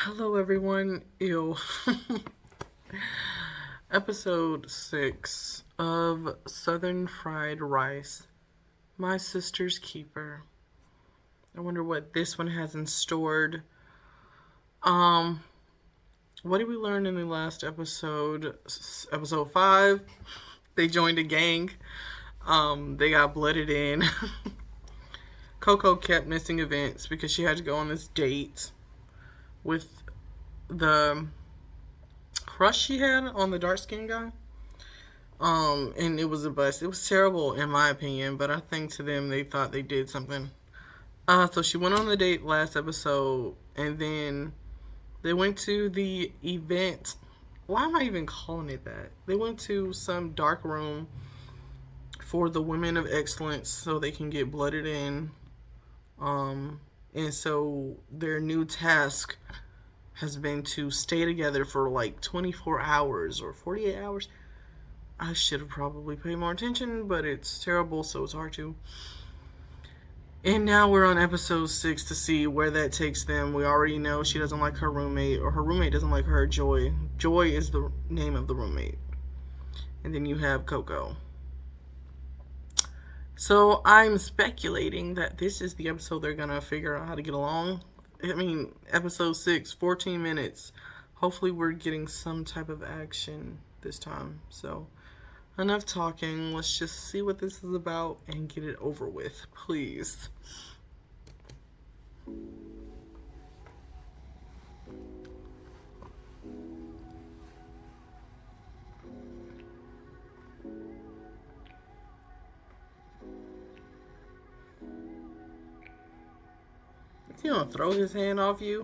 Hello, everyone. Ew. Episode 6 of Southern Fried Rice, My Sister's Keeper. I wonder what this one has in stored. Um, what did we learn in the last episode? Episode 5. They joined a gang. They got blooded in. Coco kept missing events because she had to go on this date with the crush she had on the dark skinned guy. And it was a bust. It was terrible in my opinion, but I think to them they thought they did something. So she went on the date last episode, and then they went to the event. Why am I even calling it that? They went to some dark room for the women of excellence so they can get blooded in. And so their new task has been to stay together for like 24 hours or 48 hours. I should have probably paid more attention, but it's terrible, so it's hard to. And now we're on episode 6 to see where that takes them. We already know she doesn't like her roommate, or her roommate doesn't like her, Joy. Joy is the name of the roommate. And then you have Coco. So I'm speculating that this is the episode they're going to figure out how to get along. I mean, episode 6, 14 minutes. Hopefully we're getting some type of action this time. So enough talking. Let's just see what this is about and get it over with, please. He gonna throw his hand off you?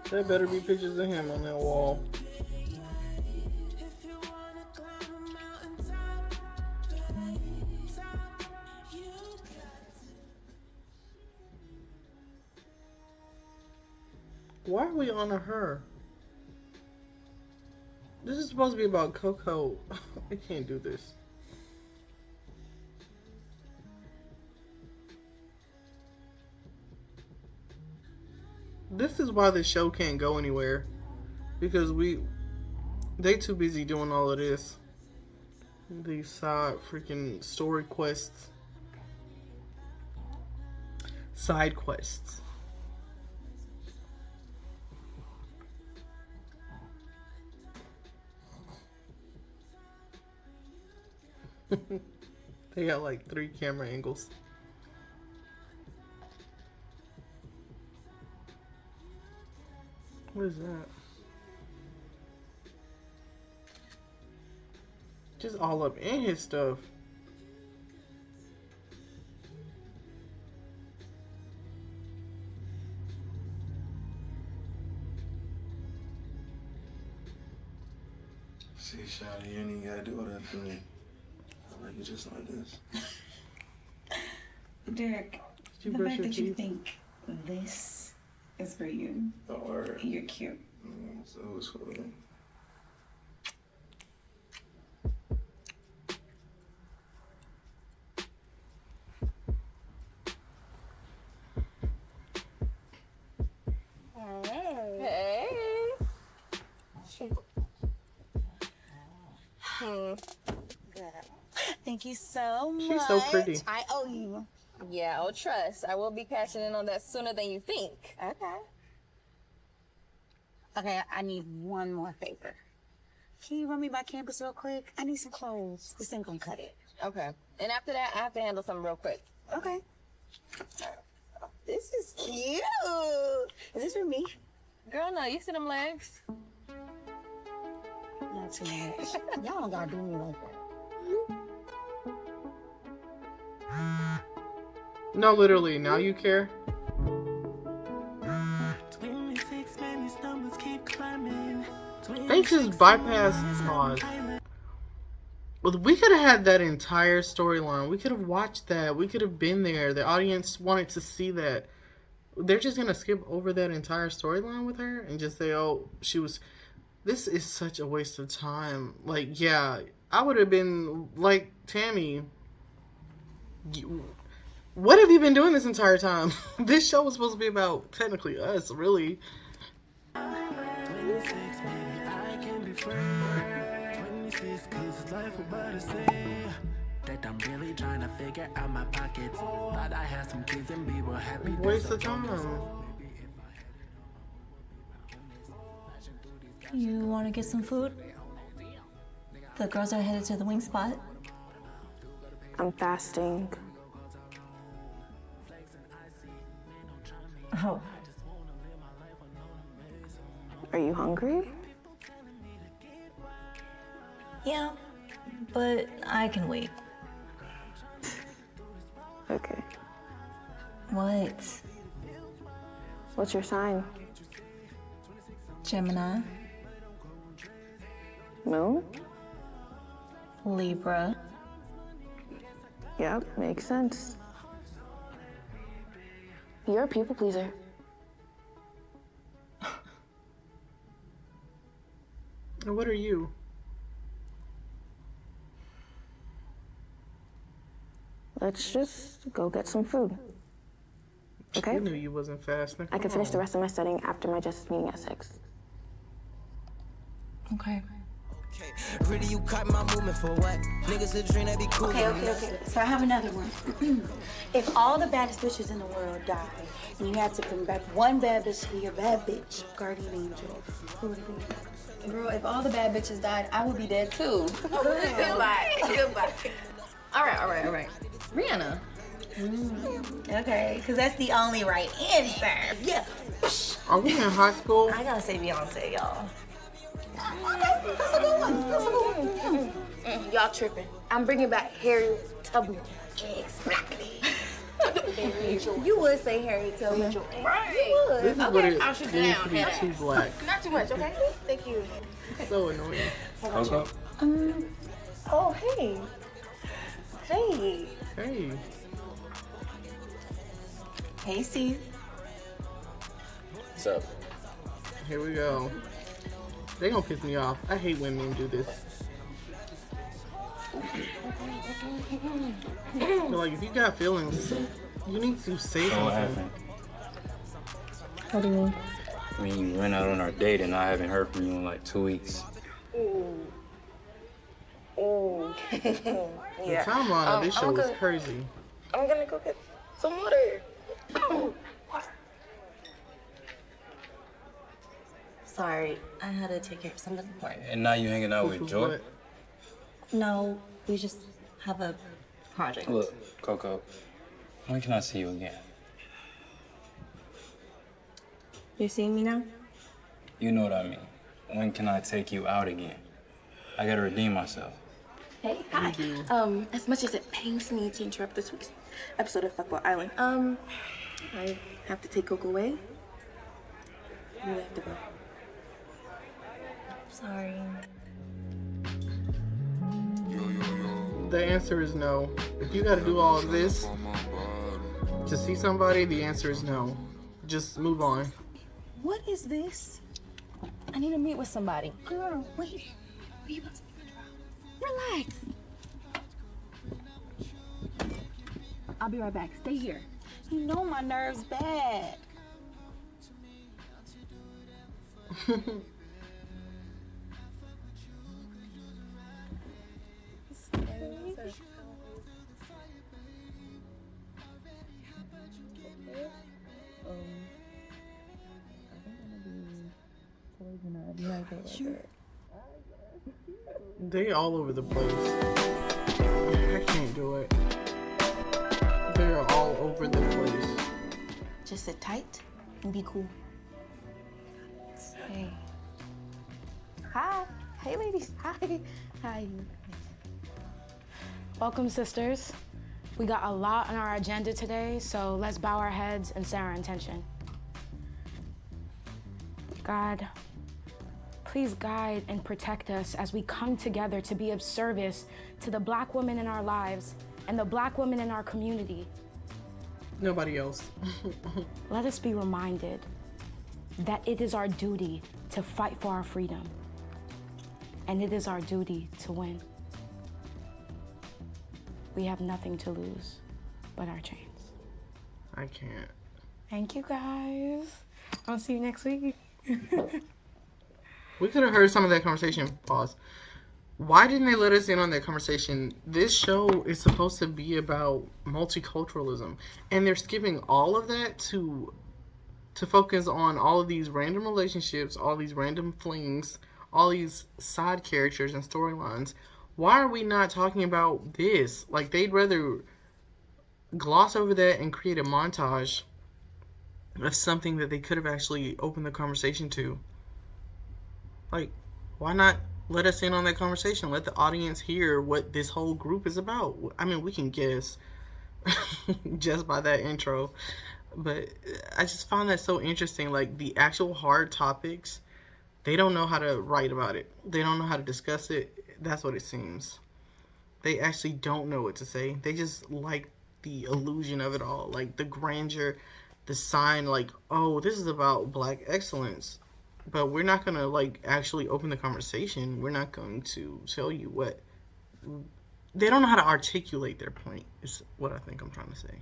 There better be pictures of him on that wall. Why are we on to her? This is supposed to be about Coco. I can't do this. This is why the show can't go anywhere. Because they too busy doing all of this. These side freaking story quests. Side quests. They got like 3 camera angles. What is that? Just all up in his stuff. See, Shawty, you ain't even gotta do all that for me. I like you just like this. Derek, the fact that you think this is for you. Oh, word. You're cute. So it's cool. Hey. Thank you so much. She's so pretty. I owe you. Yeah, oh trust. I will be cashing in on that sooner than you think. Okay. Okay, I need one more favor. Can you run me by campus real quick? I need some clothes. This ain't gonna cut it. Okay. And after that, I have to handle something real quick. Okay. This is cute. Is this for me? Girl, no, you see them legs? Not too much. Y'all don't gotta do me like that. No, literally, now you care? They just bypass pause. Well, we could have had that entire storyline. We could have watched that. We could have been there. The audience wanted to see that. They're just gonna skip over that entire storyline with her and just say, "Oh, she was." This is such a waste of time. Like, yeah, I would have been like Tammy. What have you been doing this entire time? This show was supposed to be about technically us, really. 26, maybe I can be free. 26, 'cause it's life about to say that I'm really trying to figure out my pockets. Thought I had some kids and we were happy. Waste of time. You want to get some food? The girls are headed to the wing spot. I'm fasting. Oh, Are you hungry? yeah, but I can wait. Okay. What? What's your sign? Gemini, Moon? Libra. Yep, makes sense. You're a people pleaser. And what are you? Let's just go get some food. Okay? You knew you wasn't fasting. I can finish the rest of my studying after my justice meeting at 6. Okay. Pretty, you caught my movement for what? Niggas a dream that be cool. Okay. So I have another one. If all the baddest bitches in the world die, and you had to bring back one bad bitch to be your bad bitch, guardian angel, who would it be? Girl, if all the bad bitches died, I would be dead too. Goodbye. All right. Rihanna. Okay, because that's the only right answer. Yeah. Are we in high school? I gotta say Beyonce, y'all. That's a good one. Y'all tripping. I'm bringing back Harriet Tubman. Exactly. You would say Harriet Tubman. Right. This is what it means to be too black. Not too much, okay? Thank you. So annoying. Coco? Oh, hey. Hey. Hey. Hey, Steve. What's up? Here we go. They gonna piss me off. I hate when men do this. But like, if you got feelings, you need to say So what something. happened? What do you mean? I mean, you went out on our date and I haven't heard from you in like 2 weeks. The timeline of this show is crazy. I'm gonna go get some water. Sorry, I had to take care of something important. And now you hanging out Which with was Joy? what? No, we just have a project. Look, Coco, when can I see you again? You're seeing me now? You know what I mean. When can I take you out again? I gotta redeem myself. Hey, hi. As much as it pains me to interrupt this week's episode of Fuckboy Island, I have to take Coco away. You have to go. Sorry. The answer is no. If you gotta do all of this to see somebody, the answer is no. Just move on. What is this? I need to meet with somebody. Girl, wait. Are you about to relax. I'll be right back. Stay here. You know my nerves bad. They all over the place. I can't do it. They're all over the place. Just sit tight and be cool. Hey. Hi. Hey, ladies. Hi. Hi. Welcome, sisters. We got a lot on our agenda today, so let's bow our heads and set our intention. God, please guide and protect us as we come together to be of service to the Black women in our lives and the Black women in our community. Nobody else. Let us be reminded that it is our duty to fight for our freedom, and it is our duty to win. We have nothing to lose but our chains. I can't. Thank you, guys. I'll see you next week. We could have heard some of that conversation. Pause. Why didn't they let us in on that conversation? This show is supposed to be about multiculturalism, and they're skipping all of that to focus on all of these random relationships, all these random flings, all these side characters and storylines. Why are we not talking about this? Like, they'd rather gloss over that and create a montage of something that they could have actually opened the conversation to. Like, why not let us in on that conversation? Let the audience hear what this whole group is about. I mean, we can guess just by that intro. But I just find that so interesting. Like, the actual hard topics, they don't know how to write about it. They don't know how to discuss it. That's what it seems. They actually don't know what to say. They just like the illusion of it all. Like, the grandeur, the sign, like, oh, this is about Black excellence. But we're not going to, like, actually open the conversation. We're not going to tell you what... They don't know how to articulate their point, is what I think I'm trying to say.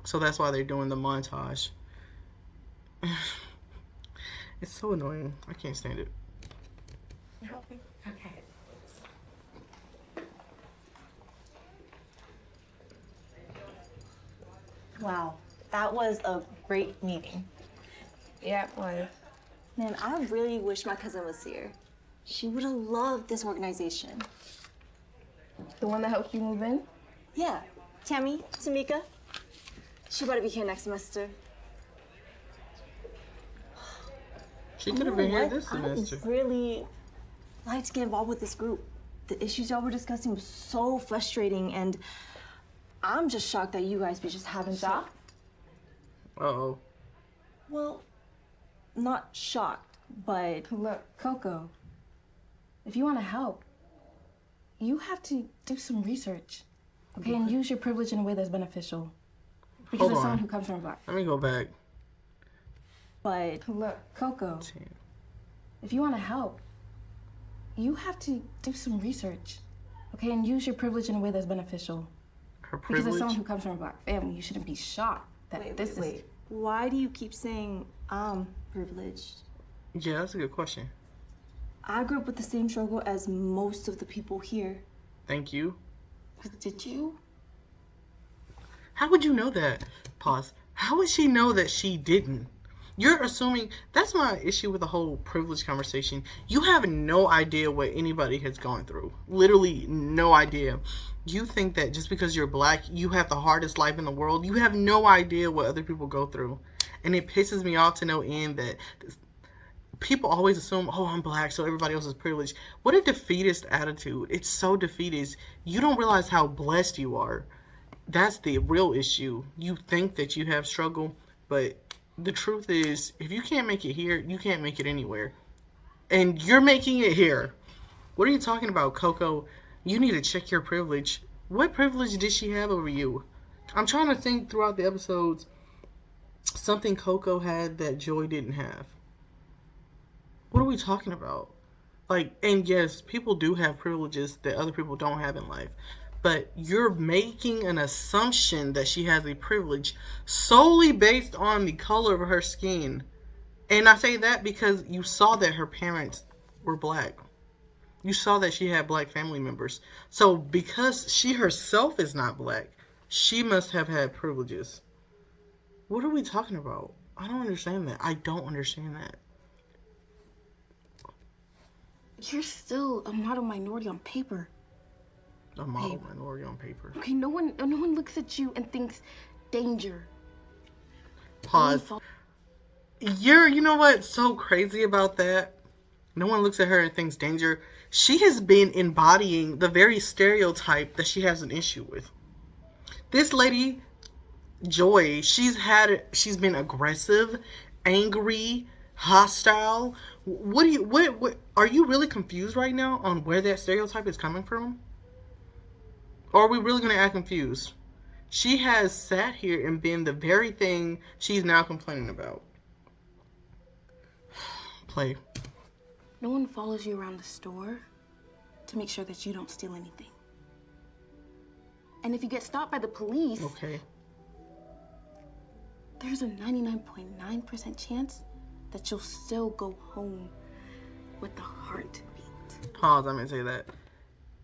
So that's why they're doing the montage. It's so annoying. I can't stand it. Okay. Wow, that was a great meeting. Yeah, it was. Man, I really wish my cousin was here. She would have loved this organization. The one that helped you move in? Yeah, Tammy, Tamika. She better be here next semester. She could have been here What? this semester. I really like to get involved with this group. The issues y'all were discussing was so frustrating, and I'm just shocked that you guys be just having Shocked? Uh-oh. Well, not shocked, but Look, Coco, if you want to help, you have to do some research, okay? And use your privilege in a way that's beneficial. Because Hold as on. someone who comes from Black. Let me go back. Look, Coco, if you want to help, you have to do some research, okay? And use your privilege in a way that's beneficial. Her Because as privilege? someone who comes from a Black family, you shouldn't be shocked that this is... why do you keep saying I'm privileged? Yeah, that's a good question. I grew up with the same struggle as most of the people here. Thank you. Did you? How would you know that? Pause. How would she know that she didn't? You're assuming... That's my issue with the whole privilege conversation. You have no idea what anybody has gone through. Literally no idea. You think that just because you're Black, you have the hardest life in the world. You have no idea what other people go through. And it pisses me off to no end that people always assume, oh, I'm Black, so everybody else is privileged. What a defeatist attitude. It's so defeatist. You don't realize how blessed you are. That's the real issue. You think that you have struggle, but the truth is, if you can't make it here, you can't make it anywhere. And you're making it here. What are you talking about, Coco? You need to check your privilege. What privilege did she have over you? I'm trying to think throughout the episodes something Coco had that Joy didn't have. What are we talking about? Like, and yes, people do have privileges that other people don't have in life. But you're making an assumption that she has a privilege solely based on the color of her skin. And I say that because you saw that her parents were Black. You saw that she had Black family members. So because she herself is not Black, she must have had privileges. What are we talking about? I don't understand that. I don't understand that. You're still a model minority on paper. A model minority on paper. Okay, no one looks at you and thinks danger. Pause. You know what's so crazy about that? No one looks at her and thinks danger. She has been embodying the very stereotype that she has an issue with. This lady, Joy, she's been aggressive, angry, hostile. What are you really confused right now on where that stereotype is coming from? Or are we really going to act confused? She has sat here and been the very thing she's now complaining about. Play. No one follows you around the store to make sure that you don't steal anything. And if you get stopped by the police, Okay. there's a 99.9% chance that you'll still go home with a heartbeat. Pause, I'm going to say that.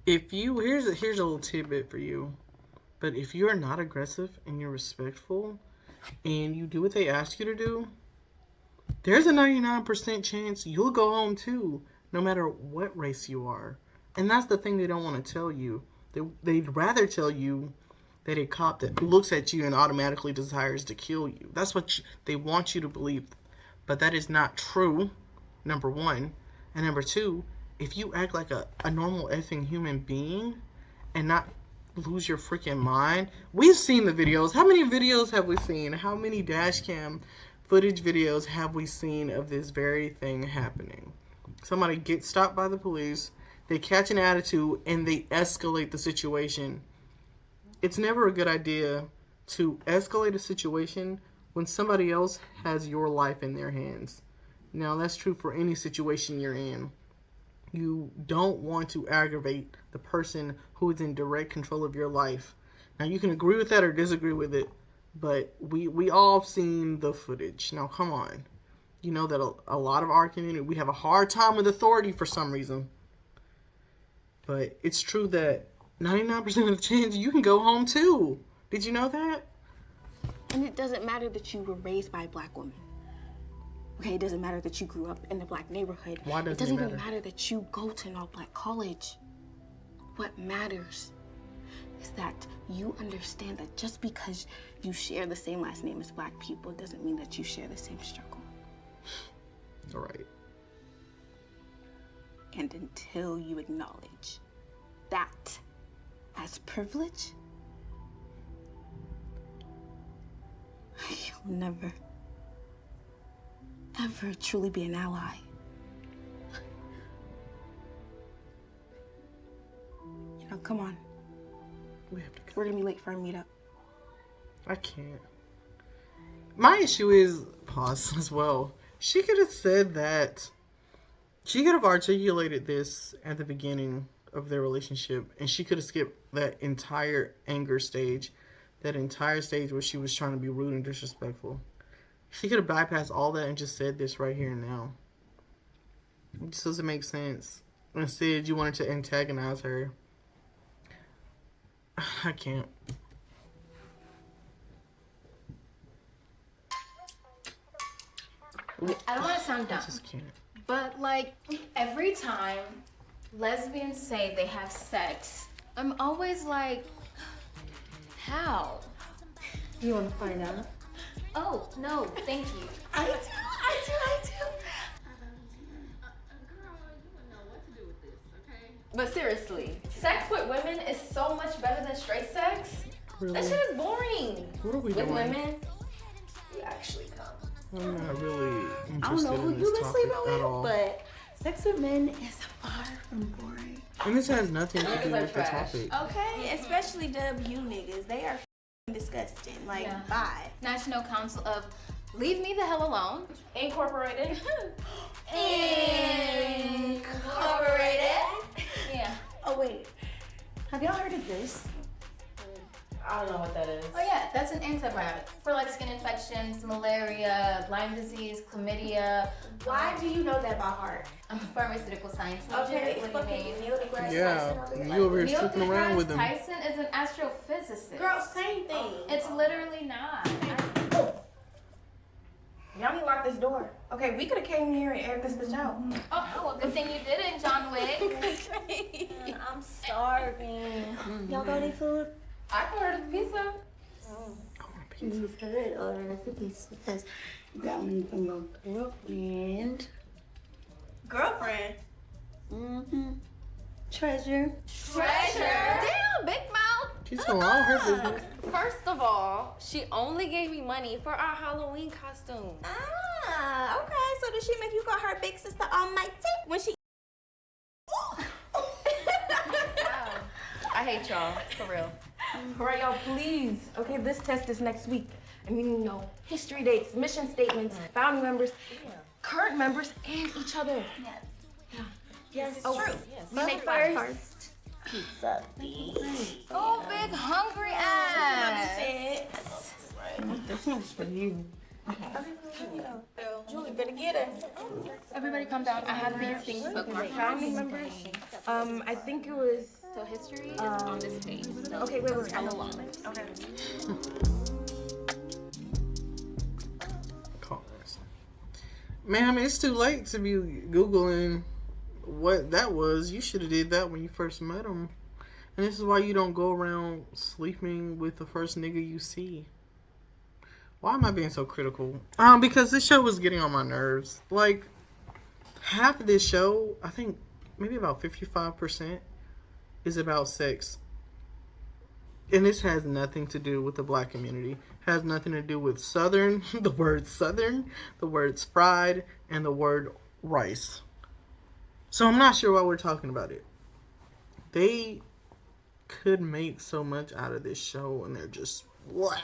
If you, here's a little tidbit for you. But if you're not aggressive and you're respectful and you do what they ask you to do, there's a 99% chance you'll go home too, no matter what race you are. And that's the thing they don't want to tell you. They'd rather tell you that a cop that looks at you and automatically desires to kill you. That's what they want you to believe. But that is not true, number one. And number two, if you act like a normal effing human being and not lose your freaking mind. We've seen the videos. How many videos have we seen? How many dash cam footage videos have we seen of this very thing happening? Somebody gets stopped by the police, they catch an attitude, and they escalate the situation. It's never a good idea to escalate a situation when somebody else has your life in their hands. Now, that's true for any situation you're in. You don't want to aggravate the person who is in direct control of your life. Now, you can agree with that or disagree with it, but we all have seen the footage. Now, come on. You know that a lot of our community, we have a hard time with authority for some reason. But it's true that 99% of the chance you can go home too. Did you know that? And it doesn't matter that you were raised by a black woman. Okay, it doesn't matter that you grew up in a black neighborhood. Why doesn't it doesn't it even matter? matter that you go to an all-black college. What matters is that you understand that just because you share the same last name as black people doesn't mean that you share the same struggle. All right. And until you acknowledge that as privilege, you'll never, ever truly be an ally. You know, come on. We have to go. We're gonna be late for our meetup. I can't. My issue is, pause as well. She could have said that. She could have articulated this at the beginning of their relationship, and she could have skipped that entire anger stage, that entire stage where she was trying to be rude and disrespectful. She could have bypassed all that and just said this right here and now. It just doesn't make sense. Instead, you wanted to antagonize her. I can't. I don't want to sound dumb, I just can't. but like every time lesbians say they have sex, I'm always like, how? You wanna find out? Oh, no, thank you. I do. But seriously, sex with women is so much better than straight sex. Really? That shit is boring. What are we With doing? women, you actually come. I'm not really I don't interested know who in you've this been topic sleeping at with, all. but sex with men is far from boring. And this has nothing to do Niggas are with the trash. topic. Okay. Yeah, especially W niggas. They are disgusting. Like, Yeah. bye. National Council of Leave Me the Hell Alone, Incorporated. Incorporated. Yeah. Oh, wait. Have y'all heard of this? I don't know what that is. Oh yeah, that's an antibiotic for like skin infections, malaria, Lyme disease, chlamydia. Why do you know that by heart? I'm a pharmaceutical science major. Okay, What do you fucking mean? Neil deGrasse Yeah, Tyson over here. you over here Neil sleeping around with deGrasse him. Tyson is an astrophysicist. Girl, same thing. It's literally not. Y'all need to lock this door. Okay, we could have came here and aired this bitch out. Oh, well, good thing you didn't, John Wick. I'm starving. Y'all got any food? I ordered a pizza. You could order a pizza because you got one from your girlfriend. Girlfriend? Mm-hmm. Treasure. Treasure. Damn, big mouth. She's telling all her business. First of all, she only gave me money for our Halloween costumes. Ah, okay. So did she make you call her big sister almighty when she... Wow. I hate y'all, for real. All right, y'all, please. Okay, this test is next week. I mean, you know, history dates, mission statements, founding members, current members, and each other. Yes, Oh, true. yes. But make first, pizza, please. Oh, big hungry ass. This one's for you. Julie, better get her. Everybody calm down. I have these things bookmarked. Founding members. I think it was... So history is on this page. So Okay, wait. follow along. Okay. Ma'am, it's too late to be Googling what that was. You should have did that when you first met him. And this is why you don't go around sleeping with the first nigga you see. Why am I being so critical? Because this show was getting on my nerves. Like, half of this show, I think maybe about 55%, is about sex. And this has nothing to do with the black community. It has nothing to do with Southern, the word Southern, the words fried, and the word rice. So I'm not sure why we're talking about it. They could make so much out of this show, and they're just... Blah.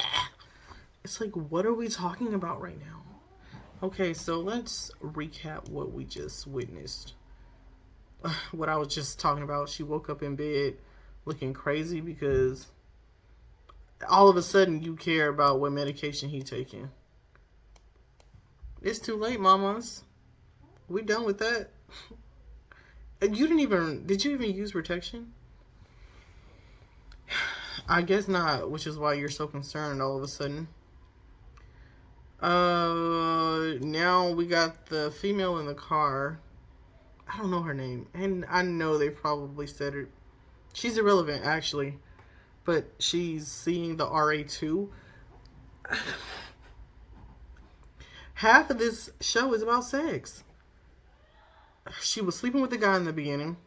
It's like, what are we talking about right now? Okay, so let's recap what we just witnessed. What I was just talking about. She woke up in bed looking crazy because all of a sudden you care about what medication he taking. It's too late, mamas. We done with that. And did you even use protection? I guess not, which is why you're so concerned all of a sudden. Now we got the female in the car. I don't know her name, and I know they probably said it. She's irrelevant, actually, but she's seeing the RA2. Half of this show is about sex. She was sleeping with the guy in the beginning.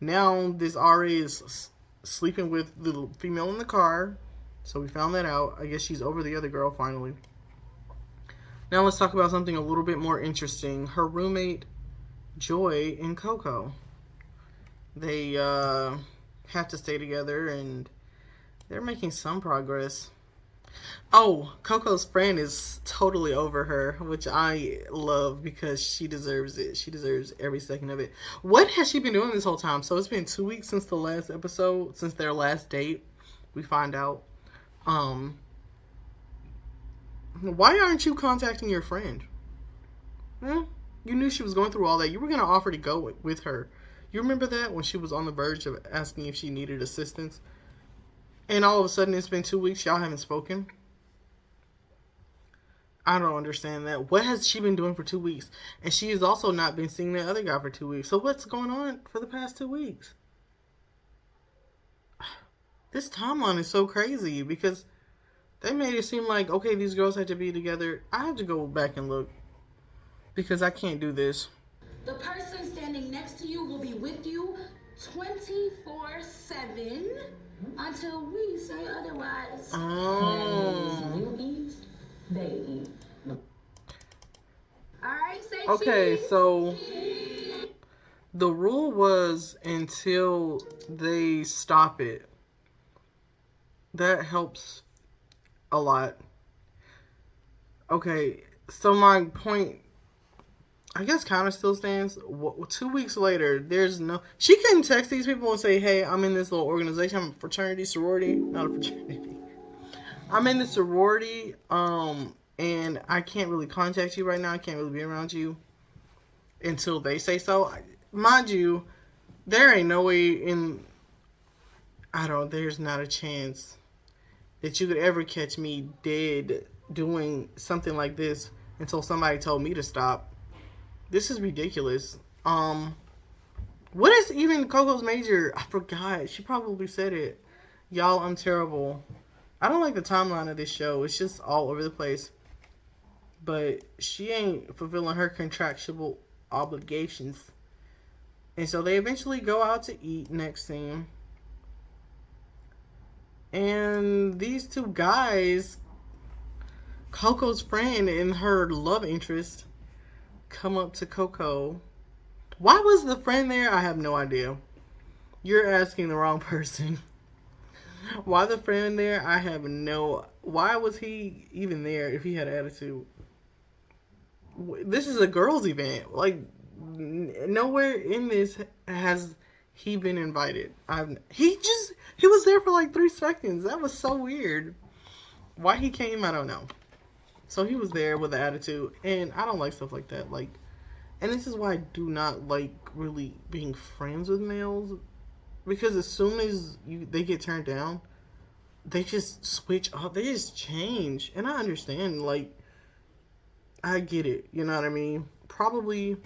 Now this RA is sleeping with the female in the car. So we found that out. I guess she's over the other girl finally. Now let's talk about something a little bit more interesting. Her roommate, Joy, and Coco. They have to stay together, and they're making some progress. Oh, Coco's friend is totally over her, which I love because she deserves it. She deserves every second of it. What has she been doing this whole time? So it's been 2 weeks since the last episode, since their last date. We find out. Why aren't you contacting your friend? You knew she was going through all that. You were going to offer to go with her. You remember that when she was on the verge of asking if she needed assistance? And all of a sudden it's been 2 weeks. Y'all haven't spoken. I don't understand that. What has she been doing for 2 weeks? And she has also not been seeing the other guy for 2 weeks. So what's going on for the past 2 weeks? This timeline is so crazy because they made it seem like, okay, these girls had to be together. I have to go back and look because I can't do this. The person standing next to you will be with you 24/7 until we say otherwise. Oh. You eat, they eat. Alright, say Okay, cheese. so the rule was until they stop it. That helps a lot. Okay, so my point, I guess, kind of still stands. 2 weeks later, there's no... She couldn't text these people and say, hey, I'm in this little organization. I'm a fraternity, sorority. Not a fraternity. I'm in the sorority, and I can't really contact you right now. I can't really be around you until they say so. Mind you, there ain't no way in... There's not a chance that you could ever catch me dead doing something like this until somebody told me to stop. This is ridiculous. What is even Coco's major? I forgot. She probably said it. Y'all, I'm terrible. I don't like the timeline of this show. It's just all over the place. But she ain't fulfilling her contractual obligations. And so they eventually go out to eat next scene. And these two guys, Coco's friend and her love interest, come up to Coco. Why was the friend there? I have no idea. You're asking the wrong person. Why the friend there? I have no... Why was he even there if he had attitude? This is a girls' event. Like, nowhere in this has he been invited. He was there for like 3 seconds. That was so weird. Why he came, I don't know. So he was there with the attitude, and I don't like stuff like that. Like, and this is why I do not like really being friends with males, because as soon as they get turned down, they just switch up. They just change, and I understand. Like, I get it. You know what I mean? Probably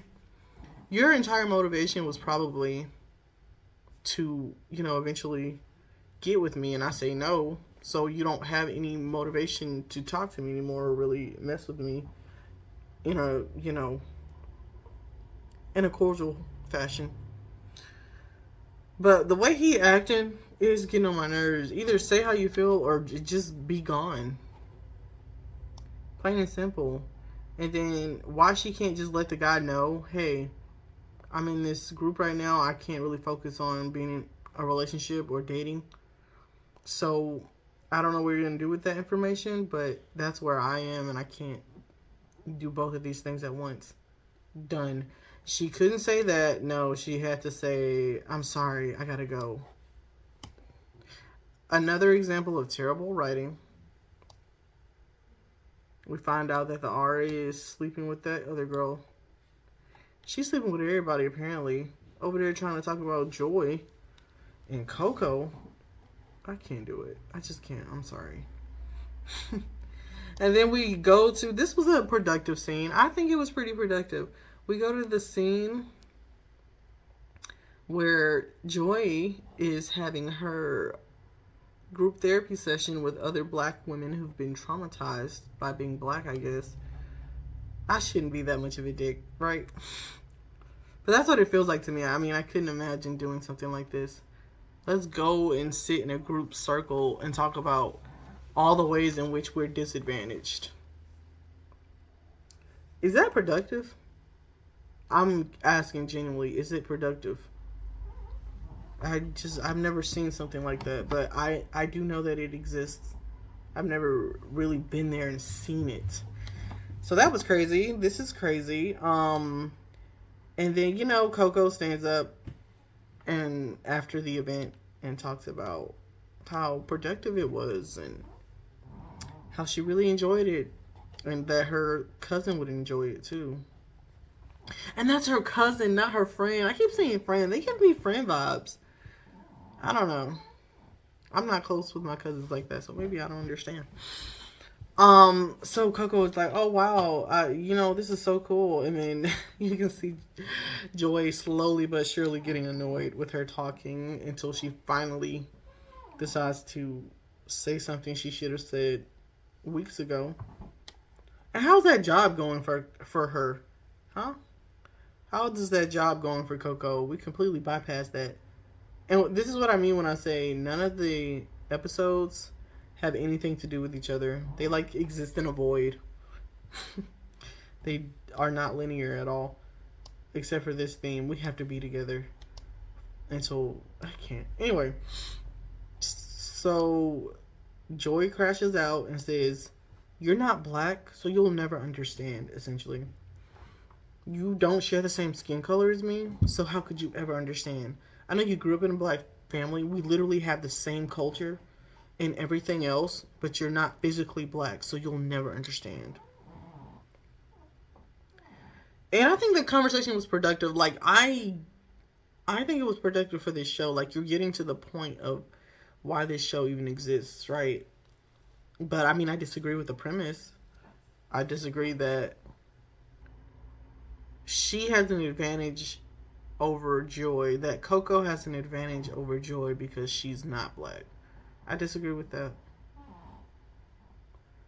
your entire motivation was probably to, eventually get with me, and I say no. So you don't have any motivation to talk to me anymore or really mess with me in a cordial fashion. But the way he acting is getting on my nerves. Either say how you feel or just be gone. Plain and simple. And then why she can't just let the guy know, hey, I'm in this group right now. I can't really focus on being in a relationship or dating. So I don't know what you're going to do with that information, but that's where I am, and I can't do both of these things at once. Done. She couldn't say that. No, she had to say, I'm sorry, I got to go. Another example of terrible writing. We find out that the RA is sleeping with that other girl. She's sleeping with everybody, apparently. Over there trying to talk about Joy and Coco. I can't do it. I just can't. I'm sorry. And then we go to... This was a productive scene. I think it was pretty productive. We go to the scene where Joy is having her group therapy session with other black women who've been traumatized by being black, I guess. I shouldn't be that much of a dick, right? But that's what it feels like to me. I mean, I couldn't imagine doing something like this. Let's go and sit in a group circle and talk about all the ways in which we're disadvantaged. Is that productive? I'm asking genuinely, is it productive? I've never seen something like that, but I do know that it exists. I've never really been there and seen it. So that was crazy. This is crazy. And then, Coco stands up and after the event and talks about how productive it was and how she really enjoyed it and that her cousin would enjoy it too. And that's her cousin, not her friend. I keep saying friend. They give me friend vibes. I don't know. I'm not close with my cousins like that, so maybe I don't understand. So Coco was like, oh wow, this is so cool. And then you can see Joy slowly but surely getting annoyed with her talking until she finally decides to say something she should have said weeks ago. And how's that job going for her? Huh? How does that job going for Coco? We completely bypassed that. And this is what I mean when I say none of the episodes have anything to do with each other. They exist in a void. They are not linear at all. Except for this theme. We have to be together. Until I can't. Anyway. So Joy crashes out and says, you're not black, so you'll never understand, essentially. You don't share the same skin color as me, so how could you ever understand? I know you grew up in a black family. We literally have the same culture and everything else, but you're not physically black, so you'll never understand. And I think the conversation was productive. I think it was productive for this show. You're getting to the point of why this show even exists, right? But, I mean, I disagree with the premise. I disagree that she has an advantage over Joy, that Coco has an advantage over Joy because she's not black. I disagree with that.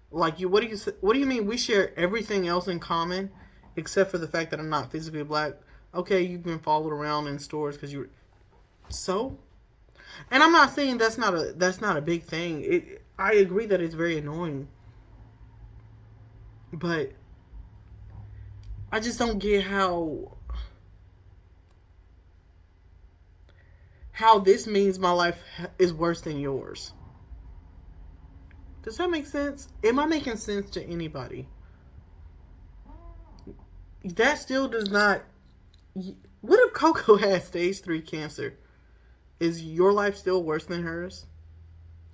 What do you mean we share everything else in common except for the fact that I'm not physically black? Okay, you've been followed around in stores because you... So? And I'm not saying that's not a big thing. I agree that it's very annoying. But I just don't get how this means my life is worse than yours. Does that make sense? Am I making sense to anybody? That still does not... What if Coco has stage 3 cancer? Is your life still worse than hers?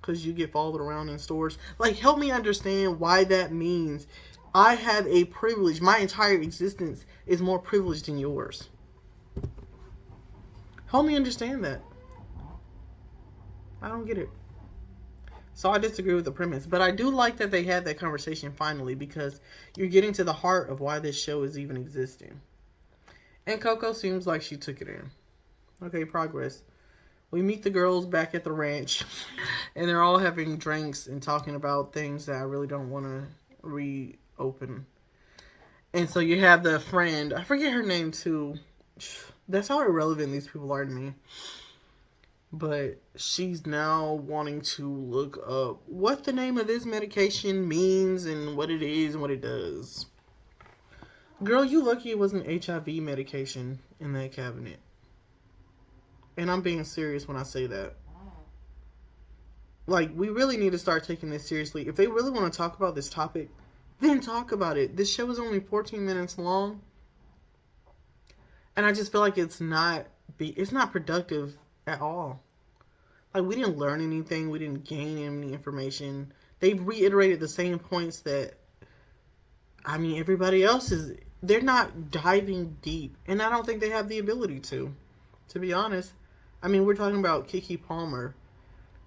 Because you get followed around in stores? Like, help me understand why that means I have a privilege. My entire existence is more privileged than yours. Help me understand that. I don't get it. So I disagree with the premise. But I do like that they had that conversation finally, because you're getting to the heart of why this show is even existing. And Coco seems like she took it in. Okay, progress. We meet the girls back at the ranch, and they're all having drinks and talking about things that I really don't want to reopen. And so you have the friend, I forget her name too. That's how irrelevant these people are to me. But she's now wanting to look up what the name of this medication means and what it is and what it does. Girl, you lucky it wasn't HIV medication in that cabinet. And I'm being serious when I say that. Like, we really need to start taking this seriously. If they really want to talk about this topic, then talk about it. This show is only 14 minutes long. And I just feel like it's not productive at all. Like, we didn't learn anything. We didn't gain any information. They've reiterated the same points that, I mean, everybody else is. They're not diving deep. And I don't think they have the ability to be honest. I mean, we're talking about Keke Palmer.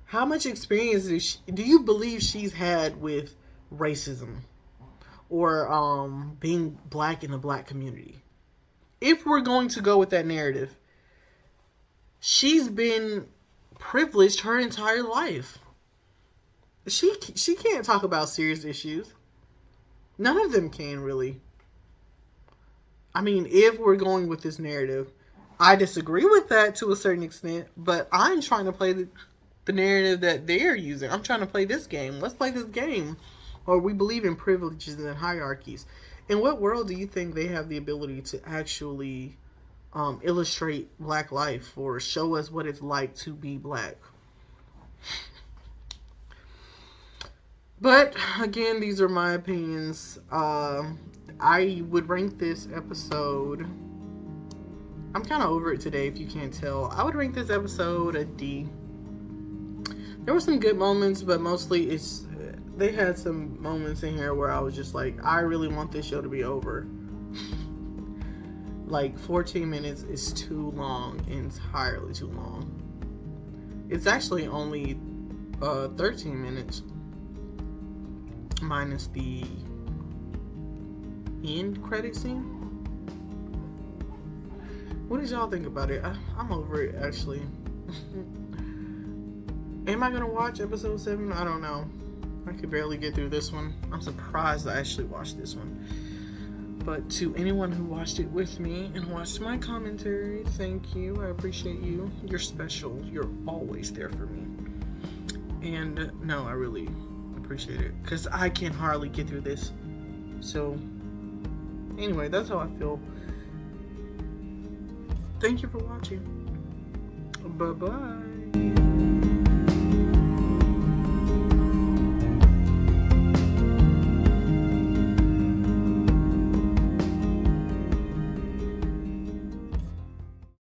How much experience do you believe she's had with racism or being black in the black community? If we're going to go with that narrative, she's been privileged her entire life. She can't talk about serious issues. None of them can, really. I mean, if we're going with this narrative, I disagree with that to a certain extent, but I'm trying to play the narrative that they're using. I'm trying to play this game. Let's play this game. Or we believe in privileges and hierarchies. In what world do you think they have the ability to actually illustrate black life or show us what it's like to be black? But again, these are my opinions. I would rank this episode, I'm kind of over it today if you can't tell. I would rank this episode a D. There were some good moments, but mostly they had some moments in here where I was just like, I really want this show to be over. Like, 14 minutes is too long, entirely too long. It's actually only 13 minutes. Minus the end credit scene. What did y'all think about it? I'm over it, actually. Am I gonna watch episode 7? I don't know. I could barely get through this one. I'm surprised I actually watched this one. But to anyone who watched it with me and watched my commentary, thank you. I appreciate you. You're special. You're always there for me. And no, I really appreciate it, because I can hardly get through this. So anyway, that's how I feel. Thank you for watching. Bye bye.